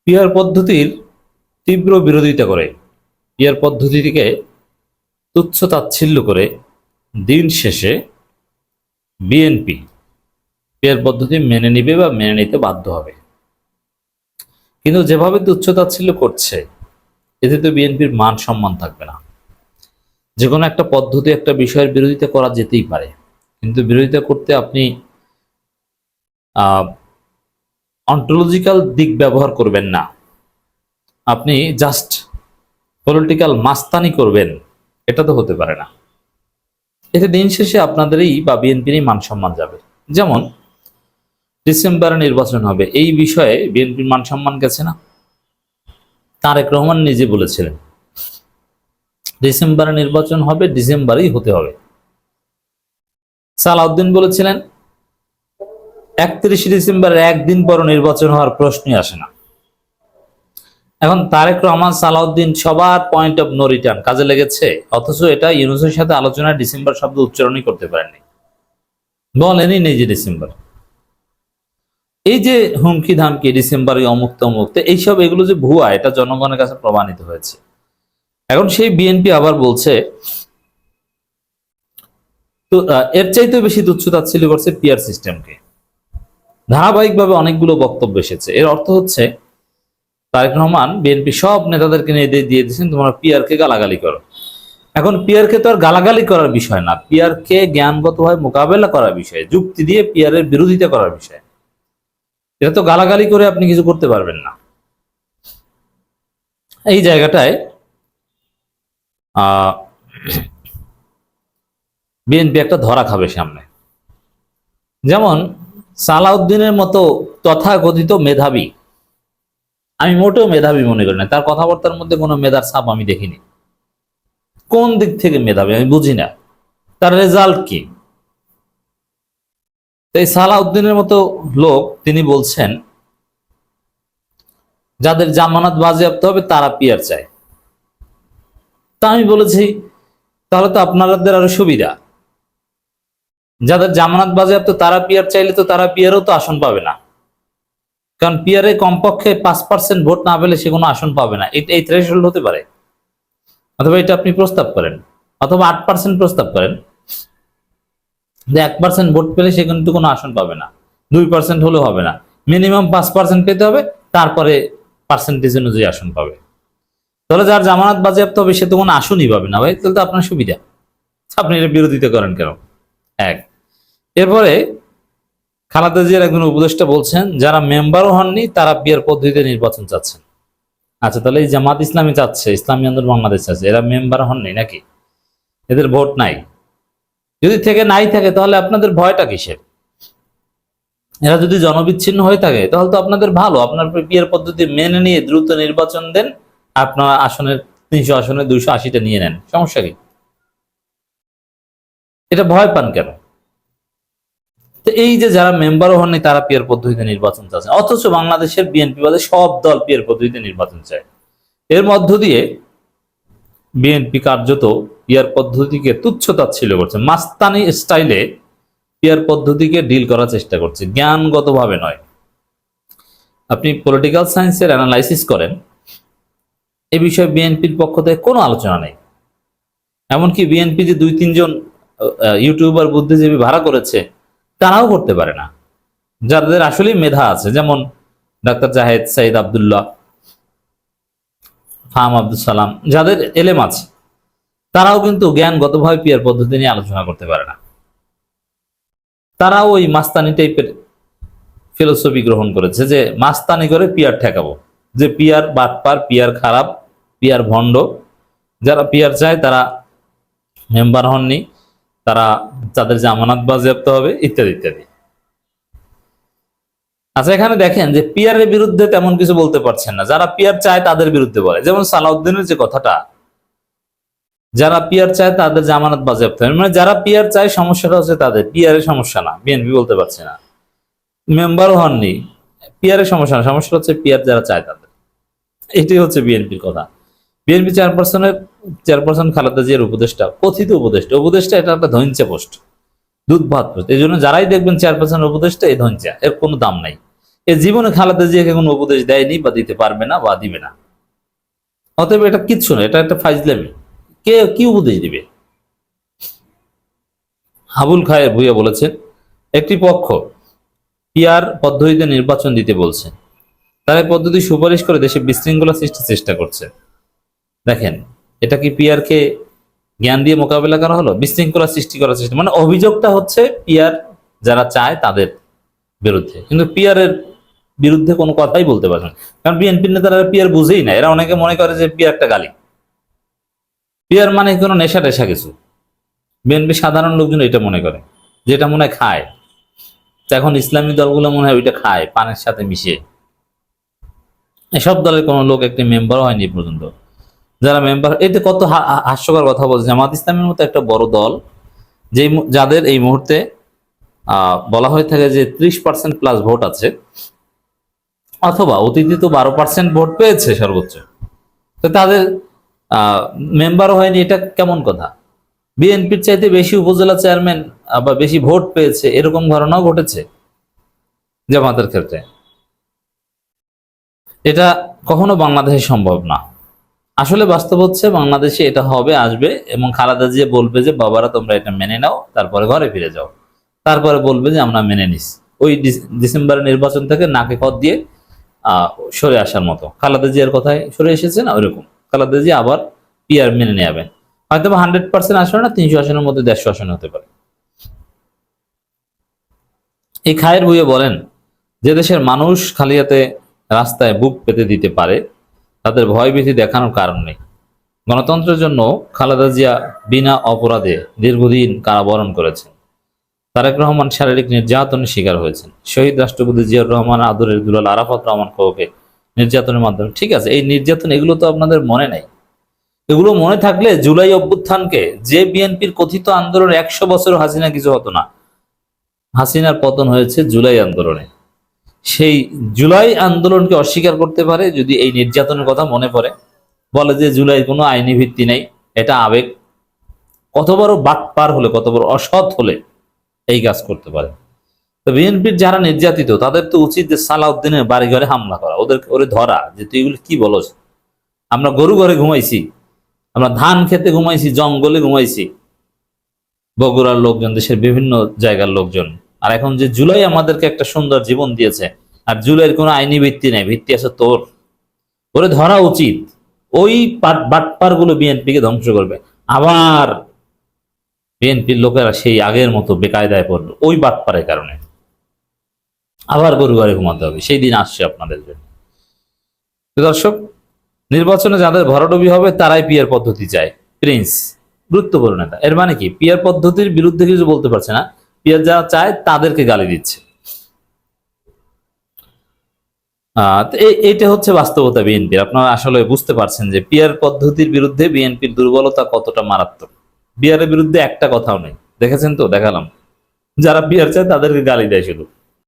Peer পদ্ধতির তীব্র বিরোধিতা করে, পিয়ার পদ্ধতিটিকে তুচ্ছ তাচ্ছিল্য করে দিন শেষে বিএনপি পিয়ার পদ্ধতি মেনে নিবে বা মেনে নিতে বাধ্য হবে। কিন্তু যেভাবে তুচ্ছ তাচ্ছিল্য করছে, এতে তো বিএনপির মান সম্মান থাকবে না। যে কোনো একটা পদ্ধতি, একটা বিষয়ের বিরোধিতা করা যেতেই পারে, কিন্তু বিরোধিতা করতে আপনি অন্টোলজিক্যাল দিক ব্যবহার করবেন না, আপনি জাস্ট পলিটিক্যাল মাস্তানি করবেন, এটা তো হতে পারে না। এতে দিন শেষে আপনাদেরই বা বিএনপিরই মান সম্মান যাবে। যেমন ডিসেম্বরে নির্বাচন হবে, এই বিষয়ে বিএনপির মান সম্মান গেছে না? তারেক রহমান নিজে বলেছিলেন ডিসেম্বরে নির্বাচন হবে, ডিসেম্বরেই হতে হবে। সালাউদ্দিন বলেছিলেন 31 ডিসেম্বরের একদিন পর নির্বাচন হওয়ার প্রশ্নই আসে না। এখন তারেক রহমান, সালাউদ্দিন সবার পয়েন্ট অফ নো রিটার্ন কাজে লেগেছে, অথচ এটা ইউনূসের সাথে আলোচনায় ডিসেম্বর শব্দ উচ্চারণই করতে পারেননি, বলেনই নেই যে ডিসেম্বর। এই যে হুমকি ধামকি ডিসেম্বরে অমুক তমুক, এইসব এগুলো যে ভুয়া, এটা জনগণের কাছে প্রমাণিত হয়েছে। এখন সেই বিএনপি আবার বলছে, তো এর চাইতে বেশি তুচ্ছ তাচ্ছিল্য করছে পিয়ার সিস্টেমকে। ধারাবাহিকভাবে অনেকগুলো বক্তব্য এসেছে। এর অর্থ হচ্ছে তারেক রহমান বিএনপি সব নেতাদেরকে নিয়ে দিয়ে দিয়েছেন তোমরা পিয়ারকে গালাগালি করো। এখন পিয়ারকে তো আর গালাগালি করার বিষয় না, পিয়ারকে জ্ঞানগতভাবে মোকাবেলা করার বিষয়, যুক্তি দিয়ে পিয়ারের বিরোধিতা করার বিষয়। এটা তো গালাগালি করে আপনি কিছু করতে পারবেন না। এই জায়গাটায় বিএনপি একটা ধরা খাবে সামনে। যেমন সালাউদ্দিনের মতো তথাকথিত মেধাবী, আমি মোটেও মেধাবী মনে করি না, তার কথাবার্তার মধ্যে কোনো মেধার ছাপ আমি দেখিনি। কোন দিক থেকে মেধাবী আমি বুঝি না, তার রেজাল্ট কি? এই সালাউদ্দিনের মতো লোক তিনি বলছেন যাদের জামানত বাজেয়াপ্ত হবে তারা পিয়ার চায়। তা আমি বলেছি তাহলে তো আপনাদের আরো সুবিধা, যাদের জামানত বাজেয়াপ্ত তারা পিয়ার চাইলে তো তারা পিয়ারও তো আসন পাবে না, কারণ পিয়ারে কমপক্ষে 5% ভোট না পেলে সে কোনো আসন পাবে না। এই থ্রেশহোল্ড হতে পারে। অথবা এটা আপনি প্রস্তাব করেন, অথবা 8% প্রস্তাব করেন যে 1% ভোট পেলে সে কিন্তু কোনো আসন পাবে না, 2% হলেও হবে না, মিনিমাম 5% পেতে হবে, তারপরে পার্সেন্টেজ অনুযায়ী আসন পাবে। তাহলে যার জামানত বাজেয়াপ্ত হবে সে তো কোনো আসনই পাবে না ভাই, তাহলে তো আপনার সুবিধা, আপনি এটা বিরোধিতা করেন কেন? এক। এরপরে খালেদা জিয়ার একজন উপদেষ্টা বলছেন যারা মেম্বারও হননি তারা পিয়ার পদ্ধতিতে নির্বাচন চাচ্ছেন। আচ্ছা, তাহলে এই জামাত ইসলামী চাচ্ছে, ইসলামী আন্দোলন বাংলাদেশ চাচ্ছে, এরা মেম্বার হননি নাকি? এদের ভোট নাই? যদি থেকে নাই থাকে তাহলে আপনাদের ভয়টা কিসের? এরা যদি জনবিচ্ছিন্ন হয়ে থাকে তাহলে তো আপনাদের ভালো, আপনার পিয়ার পদ্ধতি মেনে নিয়ে দ্রুত নির্বাচন দেন, আপনার আসনের 300 আসনে 280টা নিয়ে নেন, সমস্যা কি? এটা ভয় পান কেন? তো এই যে যারা মেম্বারও হননি তারা পিয়ার পদ্ধতিতে নির্বাচন চাচ্ছে, অথচ বাংলাদেশের বিএনপি বাদে সব দল পিয়ার পদ্ধতিতে নির্বাচন চায়। এর মধ্য দিয়ে বিএনপি কার্যত পিয়ার পদ্ধতিকে তুচ্ছ তাচ্ছিল্য করছে, মাস্তানি স্টাইলে পিয়ার পদ্ধতিকে ডিল করার চেষ্টা করছে, জ্ঞানগতভাবে নয়। আপনি পলিটিক্যাল সায়েন্সের অ্যানালাইসিস করেন, এ বিষয়ে বিএনপির পক্ষ থেকে কোনো আলোচনা নেই। এমনকি বিএনপি যে 2-3 জন ইউটিউবার বুদ্ধিজীবী ভাড়া করেছে তারাও করতে পারে না, যাদের আসলে মেধা আছে, যেমন ডাক্তার জাহেদ, সাইদ আবদুল্লাহ, ফাহাম আব্দুল সালাম, যাদের এলেম আছে, তারাও কিন্তু জ্ঞানগতভাবে পিয়ার পদ্ধতি নিয়ে আলোচনা করতে পারে না। তারাও ওই মাস্তানি টাইপের ফিলোসফি গ্রহণ করেছে যে মাস্তানি করে পিয়ার ঠেকাবো, যে পিয়ার বাটপার, পিয়ার খারাপ, পিয়ার ভণ্ড, যারা পিয়ার চায় তারা মেম্বার হননি, তারা তাদের জামানত বাজেয়াপ্ত হবে, ইত্যাদি ইত্যাদি। আচ্ছা, এখানে দেখেন যে পিয়ারের বিরুদ্ধে তেমন কিছু বলতে পারছেন না, যারা পিয়ার চায় তাদের বিরুদ্ধে বলে। যেমন সালাউদ্দিনের যে কথাটা, যারা পিয়ার চায় তাদের জামানত বাজেয়াপ্ত হবে, মানে যারা পিয়ার চায় সমস্যাটা হচ্ছে তাদের, পিয়ারের সমস্যা না, বিএনপি বলতে পারছে না। মেম্বারও হননি, পিয়ারের সমস্যা না, সমস্যা হচ্ছে পিয়ার যারা চায় তাদের। এটাই হচ্ছে বিএনপির কথা। বিএনপি চেয়ারপারসন খালেদা জিয়ার উপদেষ্টা, কথিত উপদেষ্টা, এটা একটা ধৈঞ্চা পোস্ট, দুধ ভাত পোস্ট। এই জন্য যারাই দেখবেন চেয়ারপারসন উপদেষ্টা এই ধৈঞ্চা, এর কোনো দাম নাই। এ জীবনে খালেদা জিয়াকে কোনো উপদেশ দেয়নি বা দিতে পারবে না বা দিবে না। অতএব এটা কিচ্ছু না, এটা একটা ফাইজলামি। কে কি উপদেশ দিবে? আবুল খায়ের ভূঁইয়া বলেছেন, একটি পক্ষ পিআর পদ্ধতিতে নির্বাচন দিতে বলছে, তারা এই পদ্ধতি সুপারিশ করে দেশে বিশৃঙ্খলা সৃষ্টির চেষ্টা করছে। দেখেন, এটা কি পিআর কে জ্ঞান দিয়ে মোকাবেলা করা হলো? বিশৃঙ্খলা সৃষ্টি করার চেষ্টা, মানে অভিযোগটা হচ্ছে পিআর যারা চায় তাদের বিরুদ্ধে, কিন্তু পিআর এর বিরুদ্ধে কোনো কথাই বলতে পারে না। কারণ বিএনপির নেতারা পিআর বুঝেই না। এরা অনেকে মনে করে যে পিআর একটা গালি, পিআর মানে কোনো নেশা টেশা কিছু। বিএনপি সাধারণ লোকজন এটা মনে করে, যেটা মনে হয় খায়। এখন ইসলামী দলগুলো মনে হয় ওইটা খায় পানের সাথে মিশিয়ে। এসব দলের কোনো লোক একটি মেম্বার হয়নি এ পর্যন্ত। যারা মেম্বার, এতে কত হাস্যকর কথা বলছে। জামাত ইসলামের মতো একটা বড় দল, যাদের এই মুহূর্তে বলা হয়ে থাকে যে 30% প্লাস ভোট আছে, অথবা অতীতে তো 12% ভোট পেয়েছে সর্বোচ্চ, তো তাদের মেম্বার হয়নি, এটা কেমন কথা? বিএনপির চাইতে বেশি উপজেলা চেয়ারম্যান বা বেশি ভোট পেয়েছে, এরকম ঘটনাও ঘটেছে জামাতের ক্ষেত্রে। এটা কখনো বাংলাদেশে সম্ভব না। আসলে বাস্তব হচ্ছে বাংলাদেশে এটা হবে, আসবে, এবং খালেদা জিয়া বলবে যে বাবারা তোমরা এটা মেনে নাও, তারপরে ঘরে ফিরে যাও। তারপরে বলবে যে আমরা মেনে নিস। ওই ডিসেম্বরের নির্বাচন থেকে নাকে খত দিয়ে সরে আসার মতো। খালেদা জিয়ার কথায় সরে এসেছে না, ওইরকম খালেদা জিয়া আবার পিআর মেনে নেবেন। হয়তো 100% আসলে না, 300 আসনের মধ্যে 150 আসন হতে পারে। এই খায়ের ভূঁইয়া বলেন, যে দেশের মানুষ খালি হাতে রাস্তায় বুক পেতে দিতে পারে, তাদের ভয়ভীতি দেখানোর কারণ নেই। গণতন্ত্রের জন্য খালেদা জিয়া বিনা অপরাধে দীর্ঘদিন কারাবরণ করেছেন। তারেক রহমান শারীরিক নির্যাতনের শিকার হয়েছেন। শহীদ রাষ্ট্রপতি জিয়াউর রহমান আদরের দুলাল আরাফাত রহমান খোকে নির্যাতনের মাধ্যমে, ঠিক আছে, এই নির্যাতন এগুলো তো আপনাদের মনে নাই। এগুলো মনে থাকলে জুলাই অভ্যুত্থানকে, যে বিএনপির কথিত আন্দোলন 100 বছর হাসিনা কিছু হতো না, হাসিনার পতন হয়েছে জুলাই আন্দোলনে। সেই জুলাই আন্দোলনকে অস্বীকার করতে পারে যদি এই নির্যাতনের কথা মনে পড়ে, বলে যে জুলাই কোনো আইনি ভিত্তি নেই, এটা আবেগ। কত বড় বাটপার হলে, কত বড় অসৎ হলে এই কাজ করতে পারে। তো বিএনপির যারা নির্যাতিত, তাদের তো উচিত যে সালাউদ্দিনের বাড়ি ঘরে হামলা করা, ওরে ধরা, যে তুই এগুলো কি বলস। আমরা গরু ঘরে ঘুমাইছি, আমরা ধান খেতে ঘুমাইছি, জঙ্গলে ঘুমাইছি, বগুড়ার লোকজন, দেশের বিভিন্ন জায়গার লোকজন। আর এখন যে জুলাই আমাদেরকে একটা সুন্দর জীবন দিয়েছে, আর জুলাইয়ের কোনো আইনি ভিত্তি নেই, ভিত্তি আছে তোর। ওরে ধরা উচিত। ওই বাটপার গুলো বিএনপিকে ধ্বংস করবে। আবার বিএনপির লোকেরা সেই আগের মতো বেকায়দায় পড়লো ওই বাটপারের কারণে। আবার গরু ঘরে ঘুমাতে হবে, সেই দিন আসছে আপনাদের জন্য। দর্শক, নির্বাচনে যাদের ভরাডুবি হবে তারাই পিআর পদ্ধতি চায়। প্রিন্স গুরুত্বপূর্ণ নেতা। এর মানে কি? পিআর পদ্ধতির বিরুদ্ধে কিছু বলতে পারছে না, পিআর যারা চায় তাদেরকে গালি দিচ্ছে। এইটা হচ্ছে বাস্তবতা বিএনপির। আপনারা আসলে বুঝতে পারছেন যে পিআর পদ্ধতির বিরুদ্ধে বিএনপির দুর্বলতা কতটা মারাত্মক। পিআর এর বিরুদ্ধে একটা কথাও নেই, দেখেছেন তো, দেখালাম। যারা পিআর চায় তাদেরকে গালি দেয় শুধু।